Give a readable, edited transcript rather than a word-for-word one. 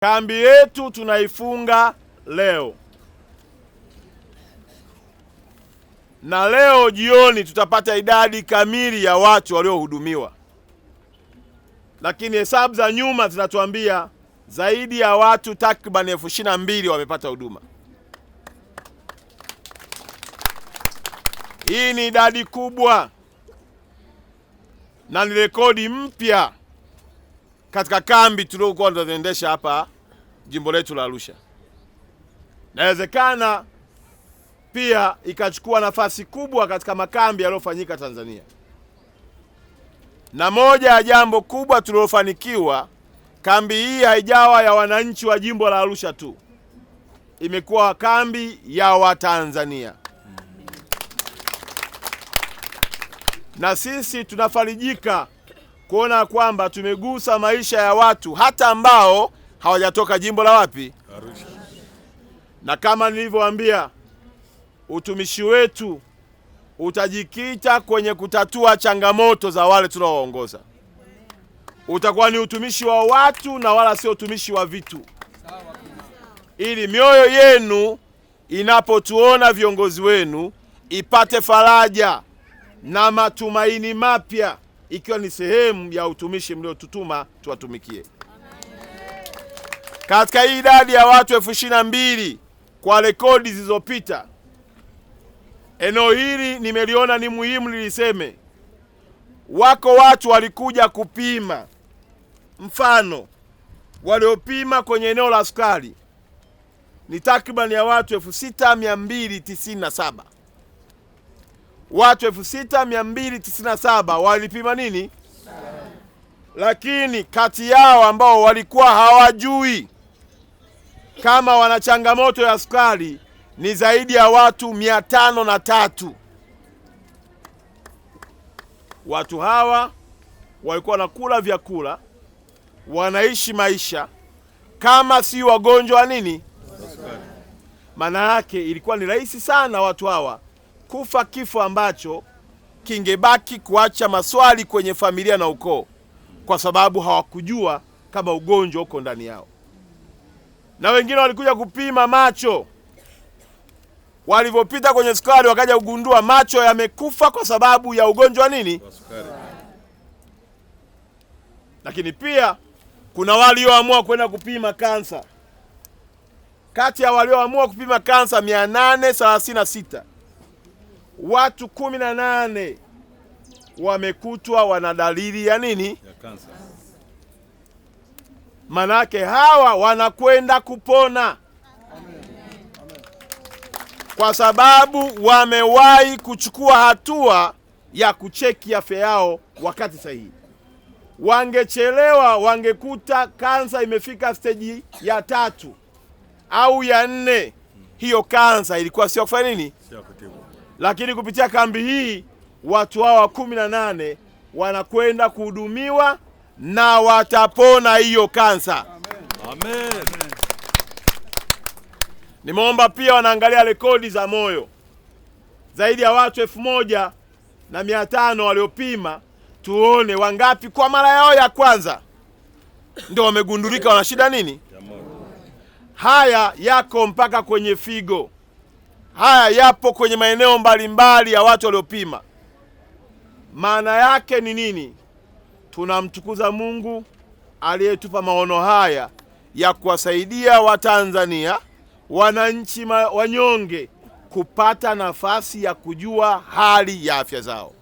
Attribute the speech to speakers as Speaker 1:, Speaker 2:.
Speaker 1: Kambi yetu tunaifunga leo, na leo jioni tutapata idadi kamili ya watu waliohudumiwa, lakini hesabu za nyuma zinatuambia zaidi ya watu takriban 22,000 wamepata huduma. Hii ni idadi kubwa na ni rekodi mpya katika kambi tuliokuwa tunaendesha hapa jimbo letu la Arusha. Inawezekana pia ikachukua nafasi kubwa katika makambi yaliyofanyika Tanzania. Na moja ya jambo kubwa tulilofanikiwa, kambi hii haijawa ya wananchi wa jimbo la Arusha tu, imekuwa kambi ya Watanzania. Na sisi tunafarijika kuona kwamba tumegusa maisha ya watu hata ambao hawajatoka jimbo la wapi? Arusha. Na kama nilivyowaambia, utumishi wetu utajikita kwenye kutatua changamoto za wale tunaowaongoza. Utakuwa ni utumishi wa watu na wala sio utumishi wa vitu, ili mioyo yenu inapotuona viongozi wenu ipate faraja na matumaini mapya, ikiwa ni sehemu ya utumishi mliotutuma tuwatumikie. Katika hii idadi ya watu 22,000 kwa rekodi zilizopita, eneo hili nimeliona ni muhimu niliseme. Wako watu walikuja kupima. Mfano, waliopima kwenye eneo la sukari ni takriban ya watu 6,297. Watu 6,297 walipima nini? Lakini kati yao ambao walikuwa hawajui kama wana changamoto ya sukari ni zaidi ya watu 503. Watu hawa walikuwa wanakula vyakula, wanaishi maisha kama si wagonjwa nini? Maana yake ilikuwa ni rahisi sana watu hawa kufa kifo ambacho kingebaki kuacha maswali kwenye familia na ukoo, kwa sababu hawakujua kama ugonjwa uko ndani yao. Na wengine walikuja kupima macho, walivyopita kwenye sukari wakaja kugundua macho yamekufa kwa sababu ya ugonjwa nini? Sukari. Lakini pia kuna walioamua kwenda kupima kansa. Kati ya walioamua kupima kansa 836, watu 18 wamekutwa wana dalili ya nini? Ya kansa. Manake hawa wanakwenda kupona. Kwa sababu wamewahi kuchukua hatua ya kucheki afya yao wakati sahihi. Wangechelewa wangekuta kansa imefika stage ya 3 au ya 4. Hiyo kansa ilikuwa sio kufanya nini? Sio kutibu. Lakini kupitia kambi hii watu hawa 18 wanakwenda kuhudumiwa na watapona hiyo kansa. Amen. Amen. Nimeomba pia wanaangalia rekodi za moyo. Zaidi ya watu 1,500 waliopima, tuone wangapi kwa mara yao ya kwanza ndio wamegundulika wana shida nini? Haya yako mpaka kwenye figo. Haya yapo kwenye maeneo mbalimbali ya watu waliopima. Maana yake ni nini? Tunamtukuza Mungu aliyetupa maono haya ya kuwasaidia Watanzania, wananchi wanyonge, kupata nafasi ya kujua hali ya afya zao.